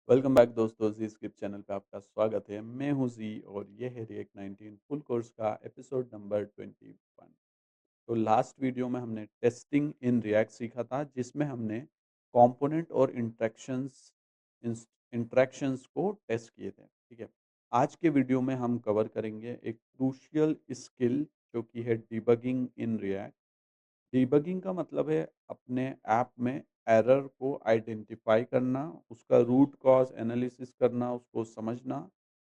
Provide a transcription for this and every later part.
Welcome back दोस्तों, जी script channel पे आपका स्वागत है। मैं हूं जी और ये है रिएक्ट 19 फुल कोर्स का एपिसोड नंबर 21। तो लास्ट वीडियो में हमने टेस्टिंग इन रिएक्ट सीखा था, जिसमें हमने कंपोनेंट और इंट्रैक्शंस को टेस्ट किए थे। ठीक है। आज के वीडियो में हम कवर करेंगे एक क्रूशियल स्किल जो कि है डिबगिंग इन रिएक्ट। डिबगिंग का मतलब है अपने ऐप में एरर को आइडेंटिफाई करना, उसका रूट कॉज एनालिसिस करना, उसको समझना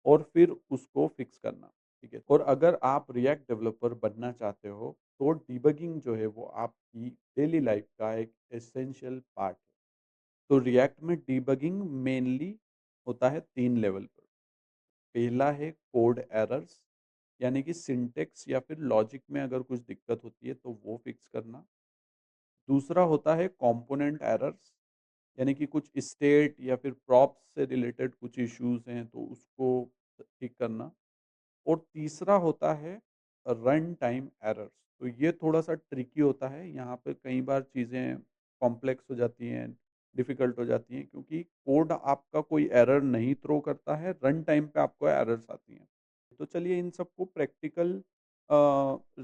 और फिर उसको फिक्स करना। ठीक है। और अगर आप रिएक्ट डेवलपर बनना चाहते हो तो डिबगिंग जो है वो आपकी डेली लाइफ का एक एसेंशियल पार्ट है। तो रिएक्ट में डिबगिंग मेनली होता है 3 लेवल पर। पहला है कोड एरर्स, यानी कि सिंटेक्स या फिर लॉजिक में अगर कुछ दिक्कत होती है तो वो फिक्स करना। दूसरा होता है कंपोनेंट एरर्स, यानी कि कुछ स्टेट या फिर प्रॉप्स से रिलेटेड कुछ इश्यूज हैं तो उसको ठीक करना। और तीसरा होता है रन टाइम एरर्स। तो ये थोड़ा सा ट्रिकी होता है, यहाँ पे कई बार चीज़ें कॉम्प्लेक्स हो जाती हैं, डिफ़िकल्ट हो जाती हैं, क्योंकि कोड आपका कोई एरर नहीं थ्रो करता है, रन टाइम पे आपको एरर्स आती हैं। तो चलिए इन सबको प्रैक्टिकल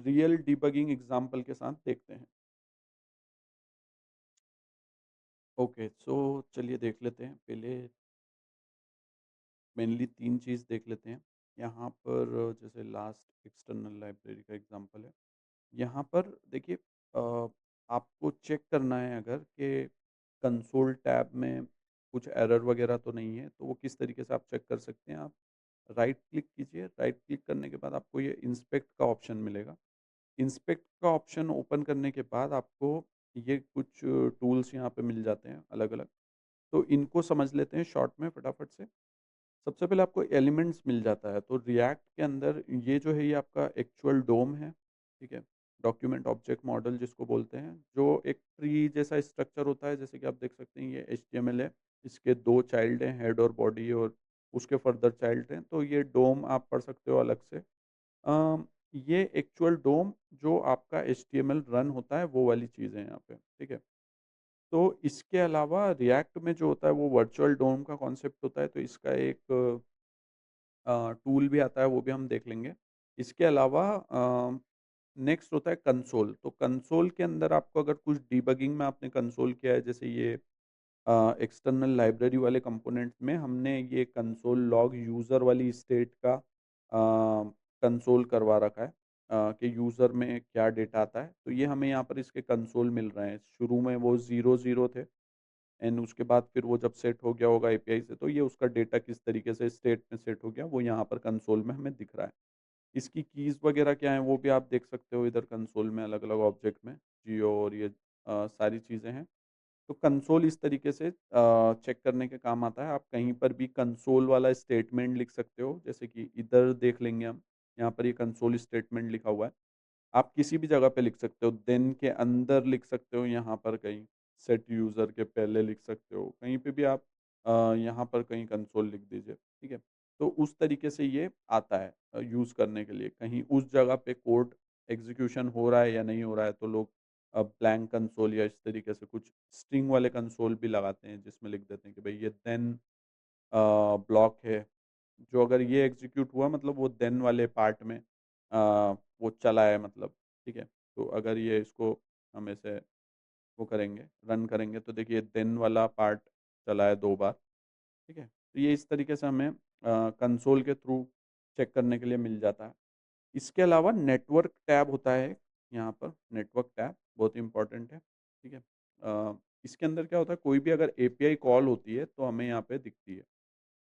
रियल डिबगिंग एग्जांपल के साथ देखते हैं। ओके, सो चलिए देख लेते हैं। पहले मेनली 3 चीज़ देख लेते हैं। यहाँ पर जैसे लास्ट एक्सटर्नल लाइब्रेरी का एग्ज़ाम्पल है। यहाँ पर देखिए, आपको चेक करना है अगर कि कंसोल टैब में कुछ एरर वगैरह तो नहीं है, तो वो किस तरीके से आप चेक कर सकते हैं। आप राइट क्लिक कीजिए, राइट क्लिक करने के बाद आपको ये इंस्पेक्ट का ऑप्शन मिलेगा। इंस्पेक्ट का ऑप्शन ओपन करने के बाद आपको ये कुछ टूल्स यहाँ पे मिल जाते हैं अलग-अलग। तो इनको समझ लेते हैं शॉर्ट में फटाफट से। सबसे पहले आपको एलिमेंट्स मिल जाता है, तो रिएक्ट के अंदर ये जो है ये आपका एक्चुअल डोम है। ठीक है। डॉक्यूमेंट ऑब्जेक्ट मॉडल जिसको बोलते हैं, जो एक ट्री जैसा स्ट्रक्चर होता है। जैसे कि आप देख सकते हैं ये एचटीएमएल है, इसके 2 चाइल्ड हैं, हेड और बॉडी, और उसके फर्दर चाइल्ड हैं, तो ये डोम आप पढ़ सकते हो अलग से। ये एक्चुअल डोम जो आपका एचटीएमएल रन होता है वो वाली चीज़ है यहाँ पे। ठीक है। तो इसके अलावा रिएक्ट में जो होता है वो वर्चुअल डोम का कॉन्सेप्ट होता है, तो इसका एक टूल भी आता है, वो भी हम देख लेंगे। इसके अलावा नेक्स्ट होता है कंसोल। तो कंसोल के अंदर आपको अगर कुछ डिबगिंग में आपने कंसोल किया है, जैसे ये एक्सटर्नल लाइब्रेरी वाले कंपोनेंट्स में हमने ये कंसोल लॉग यूज़र वाली स्टेट का कंसोल करवा रखा है, कि यूज़र में क्या डेटा आता है। तो ये हमें यहाँ पर इसके कंसोल मिल रहे हैं। शुरू में वो 0 0 थे, एंड उसके बाद फिर वो जब सेट हो गया होगा एपीआई से, तो ये उसका डेटा किस तरीके से स्टेट में सेट हो गया वो यहाँ पर कंसोल में हमें दिख रहा है। इसकी कीज़ वगैरह क्या है वो भी आप देख सकते हो इधर कंसोल में, अलग अलग ऑब्जेक्ट में जियो और ये सारी चीज़ें हैं। तो कंसोल इस तरीके से चेक करने के काम आता है। आप कहीं पर भी कंसोल वाला स्टेटमेंट लिख सकते हो, जैसे कि इधर देख लेंगे हम। यहाँ पर ये कंसोल स्टेटमेंट लिखा हुआ है। आप किसी भी जगह पे लिख सकते हो, देन के अंदर लिख सकते हो, यहाँ पर कहीं सेट यूज़र के पहले लिख सकते हो, कहीं पे भी आप यहाँ पर कहीं कंसोल लिख दीजिए। ठीक है। तो उस तरीके से ये आता है यूज़ करने के लिए। कहीं उस जगह पे कोड एग्जीक्यूशन हो रहा है या नहीं हो रहा है, तो लोग ब्लैंक कंसोल या इस तरीके से कुछ स्ट्रिंग वाले कंसोल भी लगाते हैं, जिसमें लिख देते हैं कि भाई ये देन ब्लॉक है। जो अगर ये एग्ज़ीक्यूट हुआ मतलब वो देन वाले पार्ट में वो चला है मतलब। ठीक है। तो अगर ये इसको हम ऐसे वो करेंगे, रन करेंगे, तो देखिए देन वाला पार्ट चला है 2 बार। ठीक है। तो ये इस तरीके से हमें कंसोल के थ्रू चेक करने के लिए मिल जाता है। इसके अलावा नेटवर्क टैब होता है यहाँ पर, नेटवर्क टैब बहुत इम्पोर्टेंट है। ठीक है। इसके अंदर क्या होता है, कोई भी अगर एपीआई कॉल होती है तो हमें यहाँ पे दिखती है।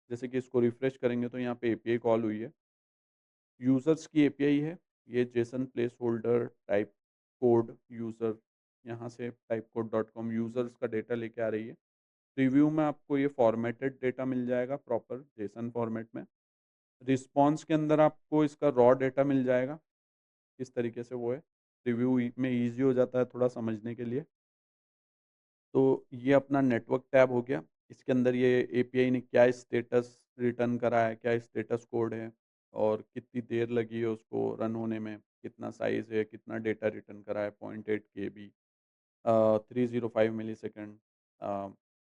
जैसे कि इसको रिफ्रेश करेंगे तो यहाँ पे एपीआई कॉल हुई है। यूज़र्स की एपीआई है। ये Jason place holder type code user, यहाँ से typecode.com यूज़र्स का डेटा लेके आ रही है। प्रीव्यू में आपको ये फॉर्मेटेड डेटा मिल जाएगा प्रॉपर जेसन फॉर्मेट में। रिस्पॉन्स के अंदर आपको इसका रॉ डेटा मिल जाएगा, किस तरीके से वो है। प्रीव्यू में ईज़ी हो जाता है थोड़ा समझने के लिए। तो ये अपना नेटवर्क टैब हो गया। इसके अंदर ये एपीआई ने क्या स्टेटस रिटर्न करा है, क्या स्टेटस कोड है, और कितनी देर लगी है उसको रन होने में, कितना साइज़ है, कितना डेटा रिटर्न करा है, 0.8 केबी, 305 मिलीसेकंड।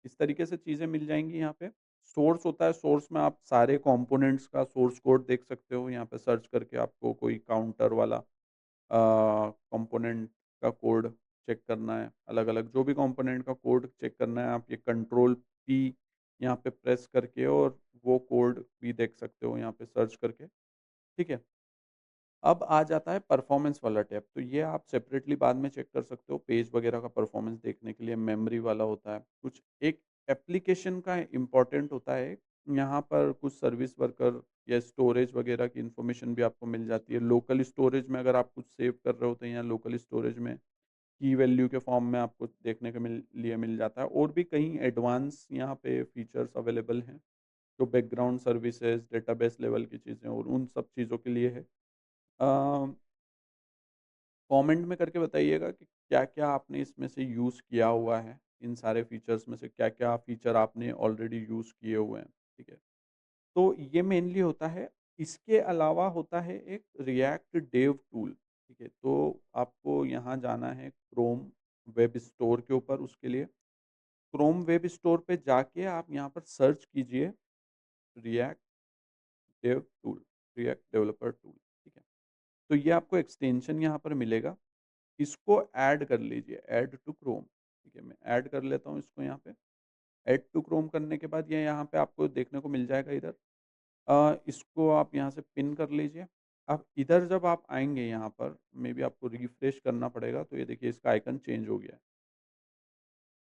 इस तरीके से चीज़ें मिल जाएँगी यहाँ पे। सोर्स होता है, सोर्स में आप सारे कंपोनेंट्स का सोर्स कोड देख सकते हो, यहाँ पे सर्च करके आपको कोई काउंटर वाला कंपोनेंट का कोड चेक करना है, अलग-अलग जो भी कंपोनेंट का कोड चेक करना है, आप ये कंट्रोल पी यहाँ पे प्रेस करके और वो कोड भी देख सकते हो यहाँ पे सर्च करके, ठीक है? अब आ जाता है परफॉर्मेंस वाला टैब, तो ये आप सेपरेटली बाद में चेक कर सकते हो, पेज वगैरह का परफॉर्मेंस देखने के लिए मेमोरी वाला होता है। कुछ एक एप्लीकेशन का इम्पोर्टेंट होता है, यहाँ पर कुछ सर्विस वर्कर या स्टोरेज वगैरह की इन्फॉर्मेशन भी आपको मिल जाती है। लोकल स्टोरेज में अगर आप कुछ सेव कर रहे हो तो यहाँ लोकल स्टोरेज में की वैल्यू के फॉर्म में आपको देखने के लिए मिल जाता है, और भी कई एडवांस यहाँ पे फीचर्स अवेलेबल हैं, जो बैकग्राउंड सर्विसेज, डेटाबेस लेवल की चीज़ें और उन सब चीज़ों के लिए है। कमेंट में करके बताइएगा कि क्या-क्या आपने इसमें से यूज़ किया हुआ है? इन सारे फीचर्स में से क्या-क्या फीचर आपने ऑलरेडी यूज़ किए हुए हैं, ठीक है? तो ये मेनली होता है, इसके अलावा होता है एक रिएक्ट डेव टूल, ठीक है? तो आपको यहाँ जाना है क्रोम वेब स्टोर के ऊपर, उसके लिए क्रोम वेब स्टोर पे जाके आप यहाँ पर सर्च कीजिए React dev tool, React developer tool, ठीक है? तो ये आपको एक्सटेंशन यहाँ पर मिलेगा, इसको ऐड कर लीजिए, ऐड टू क्रोम, ठीक है? मैं ऐड कर लेता हूँ इसको यहाँ पे। ऐड टू क्रोम करने के बाद ये यहाँ पे आपको देखने को मिल जाएगा इधर। इसको आप यहाँ से पिन कर लीजिए। अब इधर जब आप आएँगे यहाँ पर, मेबी आपको रिफ्रेश करना पड़ेगा, तो ये देखिए इसका आइकन चेंज हो गया है।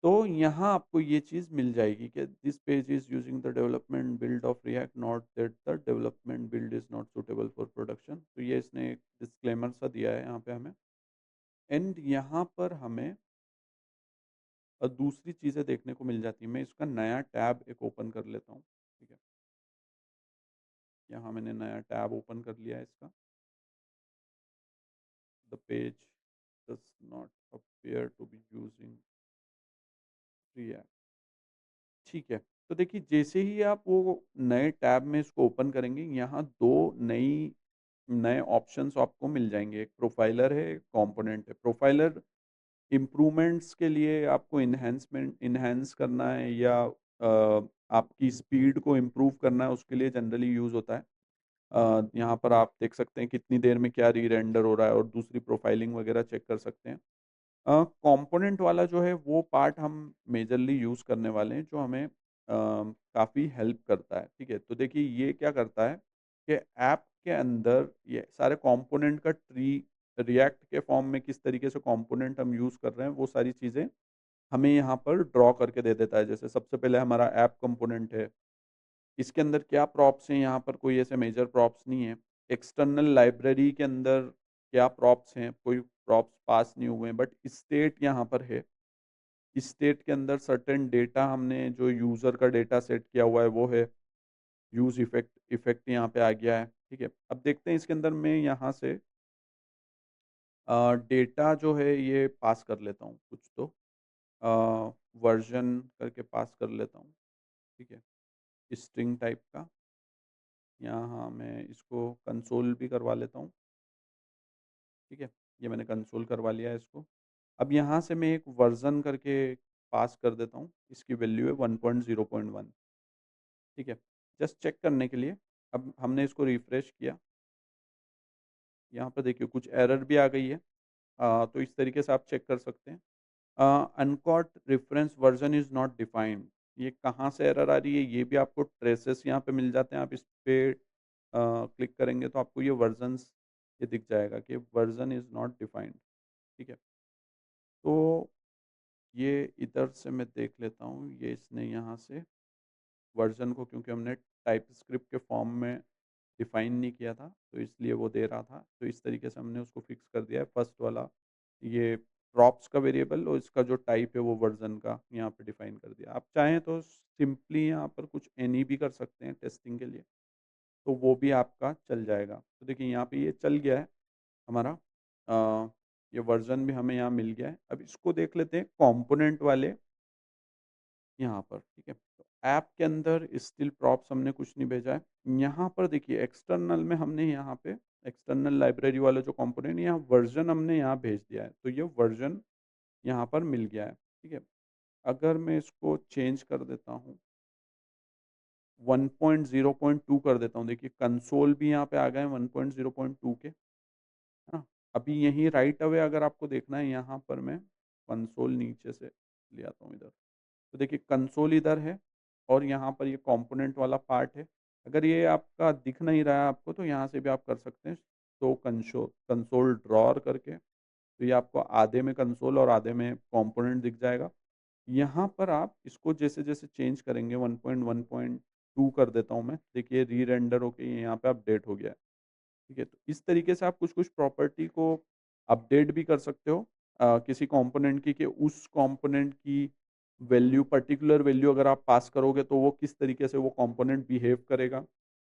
तो यहाँ आपको ये चीज़ मिल जाएगी कि this page is using the development build of react, not that the development build is not suitable for production. तो ये इसने एक डिस्क्लेमर सा दिया है यहाँ पे हमें, एंड यहाँ पर हमें दूसरी चीज़ें देखने को मिल जाती हैं। मैं इसका नया टैब एक ओपन कर लेता हूँ, ठीक है? यहाँ मैंने नया टैब ओपन कर लिया है इसका। The page does not appear to be using React, ठीक है। तो देखिए जैसे ही आप वो नए टैब में इसको ओपन करेंगे, यहाँ 2 नए ऑप्शंस आपको मिल जाएँगे। एक प्रोफाइलर है, एक कंपोनेंट है। प्रोफाइलर इम्प्रूवमेंट्स के लिए आपको एनहांस करना है या आपकी स्पीड को इम्प्रूव करना है, उसके लिए जनरली यूज़ होता है। यहाँ पर आप देख सकते हैं कितनी देर में क्या री-रेंडर हो रहा है और दूसरी प्रोफाइलिंग वगैरह चेक कर सकते हैं। कंपोनेंट वाला जो है वो पार्ट हम मेजरली यूज़ करने वाले हैं, जो हमें काफ़ी हेल्प करता है, ठीक है? तो देखिए ये क्या करता है कि ऐप के अंदर ये सारे कंपोनेंट का ट्री रिएक्ट के फॉर्म में किस तरीके से कंपोनेंट हम यूज़ कर रहे हैं, वो सारी चीज़ें हमें यहाँ पर ड्रॉ करके दे देता है। जैसे सबसे पहले हमारा ऐप कंपोनेंट है, इसके अंदर क्या प्रॉप्स हैं, यहाँ पर कोई ऐसे मेजर प्रॉप्स नहीं है। एक्सटर्नल लाइब्रेरी के अंदर क्या प्रॉप्स हैं, कोई प्रॉप्स पास नहीं हुए हैं, बट स्टेट यहाँ पर है। स्टेट के अंदर सर्टेन डेटा हमने जो यूज़र का डेटा सेट किया हुआ है वो है। यूज़ इफ़ेक्ट इफ़ेक्ट यहाँ पे आ गया है, ठीक है। अब देखते हैं इसके अंदर मैं यहाँ से डेटा जो है ये पास कर लेता हूँ कुछ तो। वर्ज़न करके पास कर लेता हूँ, ठीक है। स्ट्रिंग टाइप का, यहाँ मैं इसको कंसोल भी करवा लेता हूँ, ठीक है। ये मैंने कंसोल करवा लिया है इसको। अब यहाँ से मैं एक वर्ज़न करके पास कर देता हूँ, इसकी वैल्यू है 1.0.1, ठीक है। जस्ट चेक करने के लिए अब हमने इसको रिफ्रेश किया, यहाँ पर देखिए कुछ एरर भी आ गई है। तो इस तरीके से आप चेक कर सकते हैं। Uncaught reference version is not defined, ये कहाँ से एरर आ रही है, ये भी आपको ट्रेसेस यहाँ पे मिल जाते हैं। आप इस पे क्लिक करेंगे तो आपको ये वर्जन्स ये दिख जाएगा कि वर्जन इज़ नॉट डिफाइंड, ठीक है। तो ये इधर से मैं देख लेता हूँ, ये इसने यहाँ से वर्जन को, क्योंकि हमने टाइपस्क्रिप्ट के फॉर्म में डिफाइन नहीं किया था, तो इसलिए वो दे रहा था। तो इस तरीके से हमने उसको फिक्स कर दिया है। फर्स्ट वाला ये प्रॉप्स का वेरिएबल और इसका जो टाइप है वो वर्जन का यहाँ पे डिफाइन कर दिया। आप चाहें तो सिंपली यहाँ पर कुछ एनी भी कर सकते हैं टेस्टिंग के लिए, तो वो भी आपका चल जाएगा। तो देखिए यहाँ पे ये चल गया है हमारा। ये वर्जन भी हमें यहाँ मिल गया है। अब इसको देख लेते हैं कंपोनेंट वाले यहाँ पर, ठीक है। तो ऐप के अंदर स्टिल प्रॉप्स हमने कुछ नहीं भेजा है। यहाँ पर देखिए एक्सटर्नल में हमने यहाँ पे एक्सटर्नल लाइब्रेरी वाला जो कंपोनेंट, यहाँ वर्जन हमने यहाँ भेज दिया है। तो ये वर्जन यहाँ पर मिल गया है, ठीक है। अगर मैं इसको चेंज कर देता हूँ, 1.0.2 कर देता हूँ। देखिए कंसोल भी यहाँ पे आ गए हैं 1.0.2 के, है ना? अभी यहीं राइट अवे अगर आपको देखना है, यहाँ पर मैं कंसोल नीचे से ले आता हूँ इधर। तो देखिए कंसोल इधर है और यहाँ पर ये कंपोनेंट वाला पार्ट है। अगर ये आपका दिख नहीं रहा है आपको, तो यहाँ से भी आप कर सकते हैं। तो कंसोल ड्रॉअर करके, तो ये आपको आधे में कंसोल और आधे में कंपोनेंट दिख जाएगा। यहाँ पर आप इसको जैसे-जैसे चेंज करेंगे, 1.1.2 कर देता हूँ मैं। देखिए री-रेंडर होके ये यहाँ पे अपडेट हो गया है। ठीक है? तो इस तरीके से आप कुछ-कुछ प्रॉपर्टी को अपडेट भी कर सकते हो किसी कंपोनेंट की, कि उस कंपोनेंट की वैल्यू, पर्टिकुलर वैल्यू अगर आप पास करोगे तो वो किस तरीके से वो कंपोनेंट बिहेव करेगा।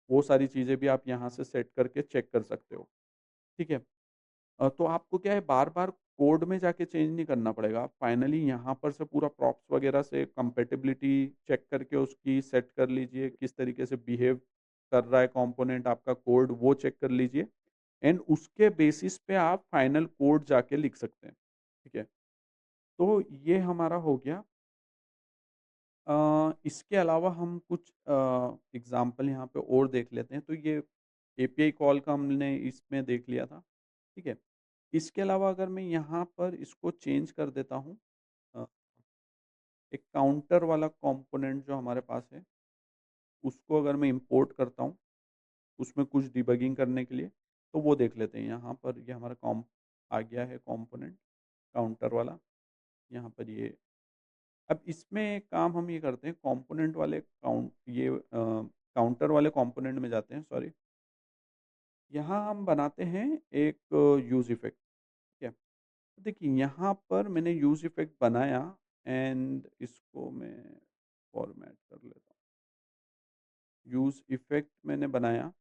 वो सारी चीज़ें भी आप यहाँ से सेट करके चेक कर सकते हो। ठीक है? तो आपको क्या है, बार-बार कोड में जाके चेंज नहीं करना पड़ेगा। फाइनली यहाँ पर से पूरा प्रॉप्स वगैरह से कंपैटिबिलिटी चेक करके उसकी सेट कर लीजिए, किस तरीके से बिहेव कर रहा है कंपोनेंट, आपका कोड वो चेक कर लीजिए एंड उसके बेसिस पे आप फाइनल कोड जाके लिख सकते हैं। ठीक है? तो ये हमारा हो गया। इसके अलावा हम कुछ एग्ज़ाम्पल यहाँ पे और देख लेते हैं। तो ये एपीआई कॉल का हमने इसमें देख लिया था। ठीक है? इसके अलावा अगर मैं यहाँ पर इसको चेंज कर देता हूँ, अ, एक काउंटर वाला कंपोनेंट जो हमारे पास है, उसको अगर मैं इंपोर्ट करता हूँ, उसमें कुछ डिबगिंग करने के लिए, तो वो देख लेते हैं। यहाँ पर ये हमारा कॉम आ गया है कंपोनेंट, काउंटर वाला। यहाँ पर ये, अब इसमें एक काम हम ये करते हैं, कंपोनेंट वाले काउंटर वाले कंपोनेंट में जाते हैं, सॉरी। यहाँ हम बनाते हैं एक यूज़ इफ़ेक्ट। ठीक है? तो देखिए यहाँ पर मैंने यूज़ इफ़ेक्ट बनाया एंड इसको मैं फॉर्मेट कर लेता हूँ। यूज़ इफ़ेक्ट मैंने बनाया,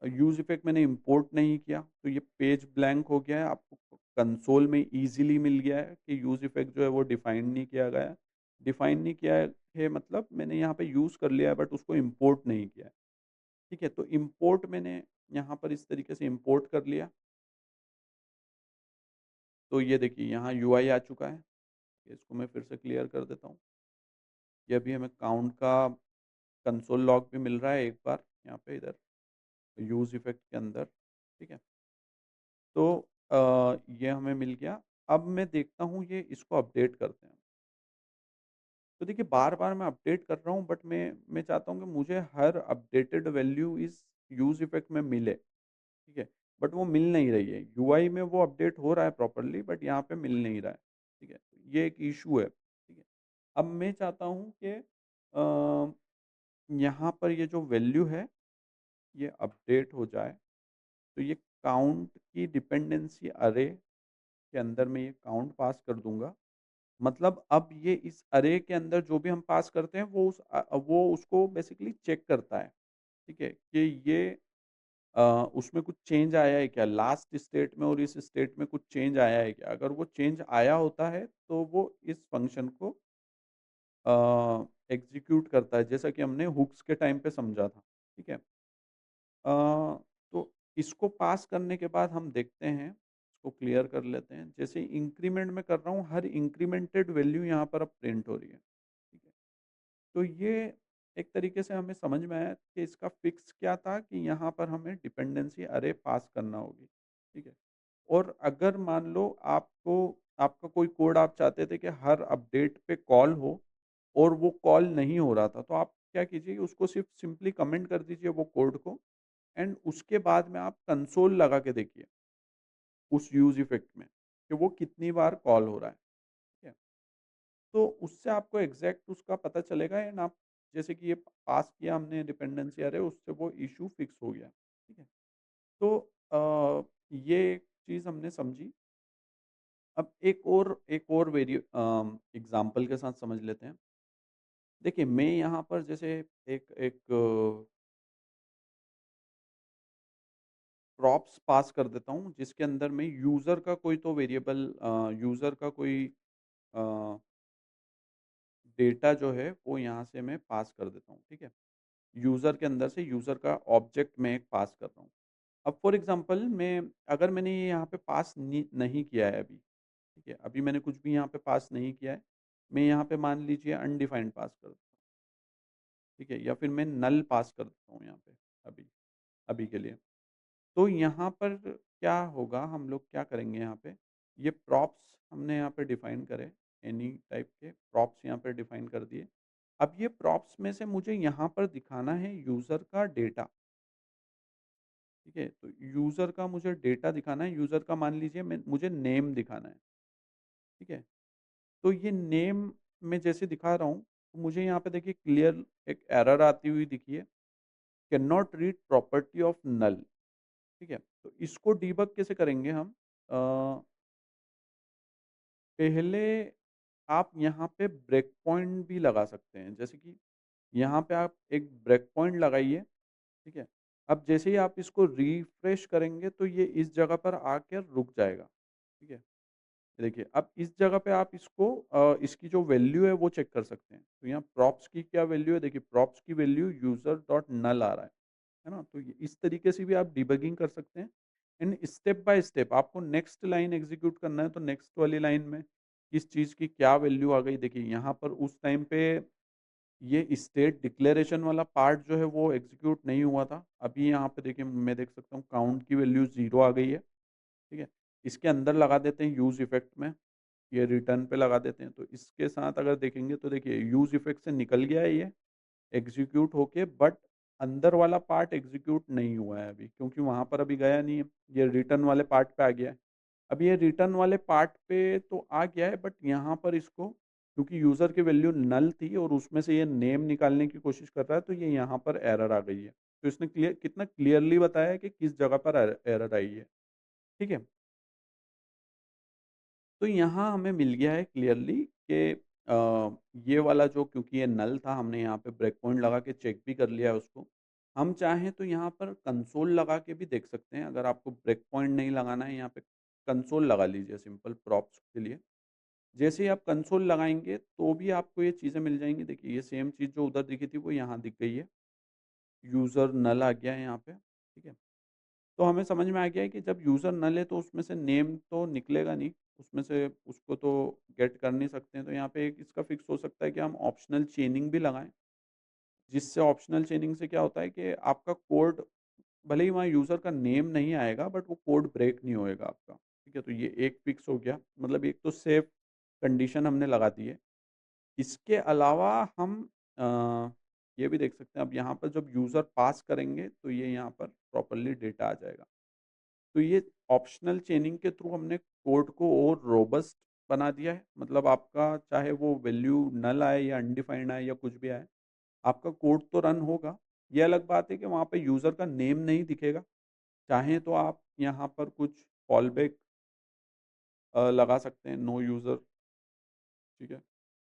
यूज़ इफ़ेक्ट मैंने इंपोर्ट नहीं किया, तो ये पेज ब्लैंक हो गया है। आपको कंसोल में ईज़िली मिल गया है कि यूज़ इफ़ेक्ट जो है वो डिफ़ाइन नहीं किया गया है। डिफ़ाइन नहीं किया है मतलब मैंने यहाँ पे यूज़ कर लिया है बट उसको इंपोर्ट नहीं किया है। ठीक है? तो इंपोर्ट मैंने यहाँ पर इस तरीके से इंपोर्ट कर लिया। तो ये देखिए यहाँ यूआई आ चुका है। इसको मैं फिर से क्लियर कर देता हूँ। ये अभी हमें काउंट का कंसोल लॉग भी मिल रहा है एक बार यहाँ पे इधर यूज़ इफ़ेक्ट के अंदर। ठीक है? तो ये हमें मिल गया। अब मैं देखता हूँ ये इसको अपडेट करते हैं। तो देखिए बार-बार मैं अपडेट कर रहा हूँ बट मैं चाहता हूँ कि मुझे हर अपडेटेड वैल्यू इस यूज़ इफ़ेक्ट में मिले। ठीक है? बट वो मिल नहीं रही है। यूआई में वो अपडेट हो रहा है प्रॉपर्ली बट यहाँ पे मिल नहीं रहा है। ठीक है? ये एक इश्यू है। ठीक है? अब मैं चाहता हूँ कि यहाँ पर ये जो वैल्यू है ये अपडेट हो जाए। तो ये काउंट की डिपेंडेंसी अरे के अंदर मैं ये काउंट पास कर दूँगा। मतलब अब ये इस अरे के अंदर जो भी हम पास करते हैं वो उसको बेसिकली चेक करता है। ठीक है? कि ये अ, उसमें कुछ चेंज आया है क्या? लास्ट स्टेट में और इस स्टेट में कुछ चेंज आया है क्या? अगर वो चेंज आया होता है तो वो इस फंक्शन को एग्ज़ीक्यूट करता है, जैसा कि हमने हुक्स के टाइम पे समझा था। ठीक है? अ, तो इसको पास करने के बाद हम देखते हैं, इसको क्लियर कर लेते हैं। जैसे इंक्रीमेंट में कर रहा हूँ, हर इंक्रीमेंटेड वैल्यू यहाँ पर अब प्रिंट हो रही है। ठीक है? तो ये एक तरीके से हमें समझ में आया कि इसका फिक्स क्या था कि यहाँ पर हमें डिपेंडेंसी अरे पास करना होगी। ठीक है? और अगर मान लो आपको आपका कोई कोड आप चाहते थे कि हर अपडेट पे कॉल हो और वो कॉल नहीं हो रहा था, तो आप क्या कीजिए, उसको सिर्फ़ सिंपली कमेंट कर दीजिए वो कोड को एंड उसके बाद में आप कंसोल लगा के देखिए, उस यूज़ इफ़ेक्ट में, कि वो कितनी बार कॉल हो रहा है। ठीक है? तो उससे आपको एग्ज़ैक्ट उसका पता चलेगा एंड आप जैसे कि ये पास किया हमने डिपेंडेंसी अरे, उससे वो इश्यू फिक्स हो गया। ठीक है? तो ये एक चीज़ हमने समझी। अब एक और एग्ज़ाम्पल के साथ समझ लेते हैं। देखिए मैं यहाँ पर जैसे एक एक प्रॉप्स पास कर देता हूँ जिसके अंदर मैं यूज़र का कोई तो वेरिएबल, यूज़र का कोई अ, डेटा जो है वो यहाँ से मैं पास कर देता हूँ। ठीक है? यूज़र के अंदर से यूज़र का ऑब्जेक्ट मैं एक पास कर रहा हूँ। अब फॉर एग्ज़ाम्पल मैं अगर मैंने ये यहाँ पे पास नहीं किया है अभी, ठीक है? अभी मैंने कुछ भी यहाँ पे पास नहीं किया है। मैं यहाँ पे मान लीजिए अनडिफाइंड पास कर दूँ। ठीक है? या फिर मैं नल पास कर देता हूँ यहाँ पे अभी अभी के लिए। तो यहाँ पर क्या होगा, हम लोग क्या करेंगे यहाँ पे, ये प्रॉप्स हमने यहाँ पे डिफ़ाइन करे, एनी टाइप के प्रॉप्स यहाँ पे डिफ़ाइन कर दिए। अब ये प्रॉप्स में से मुझे यहाँ पर दिखाना है यूज़र का डेटा, ठीक है? तो यूज़र का मुझे डेटा दिखाना है, यूज़र का मान लीजिए मैं मुझे नेम दिखाना है, ठीक है? तो ये नेम मैं जैसे दिखा रहा हूँ, तो मुझे यहाँ पे देखिए क्लियर एक एरर आती हुई दिखी है, can not read property of null, ठीक है? तो इसको डीबग कैसे करेंगे हम? पहले आप यहाँ पे ब्रेक पॉइंट भी लगा सकते हैं, जैसे कि यहाँ पे आप एक ब्रेक पॉइंट लगाइए, ठीक है? अब जैसे ही आप इसको रिफ्रेश करेंगे तो ये इस जगह पर आकर रुक जाएगा, ठीक है? देखिए, अब इस जगह पे आप इसको इसकी जो वैल्यू है वो चेक कर सकते हैं। तो यहाँ प्रॉप्स की क्या वैल्यू है? देखिए प्रॉप्स की वैल्यू यूज़र डॉट नल आ रहा है ना? तो ये इस तरीके से भी आप डिबगिंग कर सकते हैं। एंड स्टेप बाय स्टेप आपको नेक्स्ट लाइन एग्ज़ीक्यूट करना है, तो नेक्स्ट वाली लाइन में किस चीज़ की क्या वैल्यू आ गई, देखिए यहाँ पर उस टाइम पे ये स्टेट डिक्लेरेशन वाला पार्ट जो है वो एग्ज़ीक्यूट नहीं हुआ था। अभी यहाँ पे देखिए मैं देख सकता हूँ काउंट की वैल्यू 0 आ गई है, ठीक है? इसके अंदर लगा देते हैं यूज़ इफ़ेक्ट में, ये रिटर्न पे लगा देते हैं। तो इसके साथ अगर देखेंगे तो देखिए यूज़ इफ़ेक्ट से निकल गया है ये, एग्ज़ीक्यूट होके, बट अंदर वाला पार्ट एग्ज़ीक्यूट नहीं हुआ है अभी, क्योंकि वहाँ पर अभी गया नहीं है, ये रिटर्न वाले पार्ट पे आ गया है। अब ये रिटर्न वाले पार्ट पे तो आ गया है, बट यहाँ पर इसको क्योंकि यूज़र की वैल्यू नल थी और उसमें से ये नेम निकालने की कोशिश कर रहा है, तो ये यहाँ पर एरर आ गई है। तो इसने कितना क्लियरली बताया है कि किस जगह पर एरर आई है, ठीक है? तो यहाँ हमें मिल गया है क्लियरली कि ये वाला जो, क्योंकि ये नल था, हमने यहाँ पे ब्रेक पॉइंट लगा के चेक भी कर लिया है उसको। हम चाहें तो यहाँ पर कंसोल लगा के भी देख सकते हैं, अगर आपको ब्रेक पॉइंट नहीं लगाना है, यहाँ पे कंसोल लगा लीजिए सिंपल प्रॉप्स के लिए। जैसे ही आप कंसोल लगाएंगे तो भी आपको ये चीज़ें मिल जाएंगी, देखिए ये सेम चीज़ जो उधर दिखी थी वो यहाँ दिख गई है, यूज़र नल आ गया है यहाँ पे, ठीक है? तो हमें समझ में आ गया है कि जब यूज़र नल है तो उसमें से नेम तो निकलेगा नहीं, उसमें से उसको तो गेट कर नहीं सकते हैं। तो यहाँ पे एक इसका फिक्स हो सकता है कि हम ऑप्शनल चेनिंग भी लगाएँ, जिससे ऑप्शनल चेनिंग से क्या होता है कि आपका कोड भले ही वहाँ यूज़र का नेम नहीं आएगा, बट वो कोड ब्रेक नहीं होएगा आपका, ठीक है? तो ये एक फिक्स हो गया, मतलब एक तो सेफ कंडीशन हमने लगा दी है। इसके अलावा हम ये भी देख सकते हैं, अब यहाँ पर जब यूज़र पास करेंगे तो ये यहाँ पर प्रॉपर्ली डेटा आ जाएगा। तो ये ऑप्शनल चेनिंग के थ्रू हमने कोड को और रोबस्ट बना दिया है, मतलब आपका चाहे वो वैल्यू नल आए या अनडिफाइंड आए या कुछ भी आए, आपका कोड तो रन होगा। ये अलग बात है कि वहाँ पे यूज़र का नेम नहीं दिखेगा। चाहें तो आप यहाँ पर कुछ फॉलबैक लगा सकते हैं, नो यूज़र, ठीक है?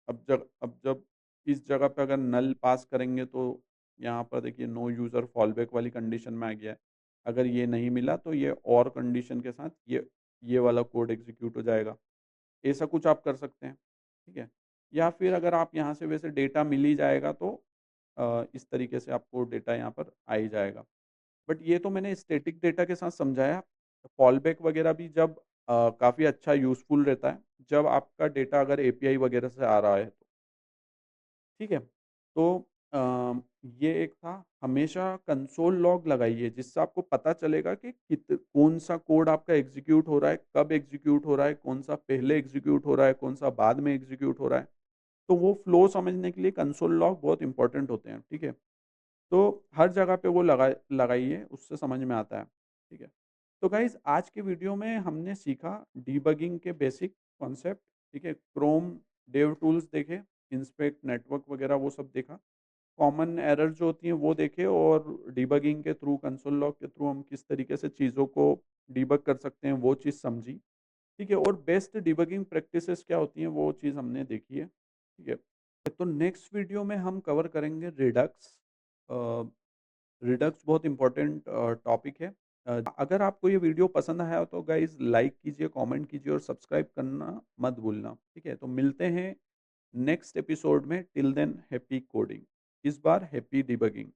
अब जब इस जगह पे अगर नल पास करेंगे तो यहाँ पर देखिए नो यूज़र फॉलबैक वाली कंडीशन में आ गया है। अगर ये नहीं मिला तो ये और कंडीशन के साथ ये वाला कोड एग्ज़ीक्यूट हो जाएगा। ऐसा कुछ आप कर सकते हैं, ठीक है? या फिर अगर आप यहाँ से वैसे डेटा मिल ही जाएगा तो इस तरीके से आपको डेटा यहाँ पर आ ही जाएगा। बट ये तो मैंने स्टैटिक डेटा के साथ समझाया। फॉलबैक वगैरह भी जब काफ़ी अच्छा यूज़फुल रहता है, जब आपका डेटा अगर एपीआई वगैरह से आ रहा है तो। ठीक है? तो ये एक था, हमेशा कंसोल लॉग लगाइए जिससे आपको पता चलेगा कि कौन-सा कोड आपका एग्ज़ीक्यूट हो रहा है, कब एग्ज़ीक्यूट हो रहा है, कौन-सा पहले एग्ज़ीक्यूट हो रहा है, कौन-सा बाद में एग्ज़ीक्यूट हो रहा है। तो वो फ्लो समझने के लिए कंसोल लॉग बहुत इम्पोर्टेंट होते हैं, ठीक है? तो हर जगह पे वो लगाइए, उससे समझ में आता है, ठीक है? तो गाइज़ आज के वीडियो में हमने सीखा डीबगिंग के बेसिक कॉन्सेप्ट, ठीक है? क्रोम डेव टूल्स देखे, इंस्पेक्ट नेटवर्क वगैरह वो सब देखा। कॉमन एरर जो होती हैं वो देखे, और डीबगिंग के थ्रू, कंसोल लॉग के थ्रू हम किस तरीके से चीज़ों को डीबग कर सकते हैं वो चीज़ समझी, ठीक है? और बेस्ट डीबगिंग प्रैक्टिसेस क्या होती हैं वो चीज़ हमने देखी है, ठीक है? तो नेक्स्ट वीडियो में हम कवर करेंगे रिडक्स। रिडक्स बहुत इम्पोर्टेंट टॉपिक है। अगर आपको ये वीडियो पसंद आया हो तो गाइज़ लाइक कीजिए, कमेंट कीजिए और सब्सक्राइब करना मत भूलना, ठीक है? तो मिलते हैं नेक्स्ट एपिसोड में, टिल देन हैप्पी कोडिंग, इस बार हैप्पी डिबगिंग।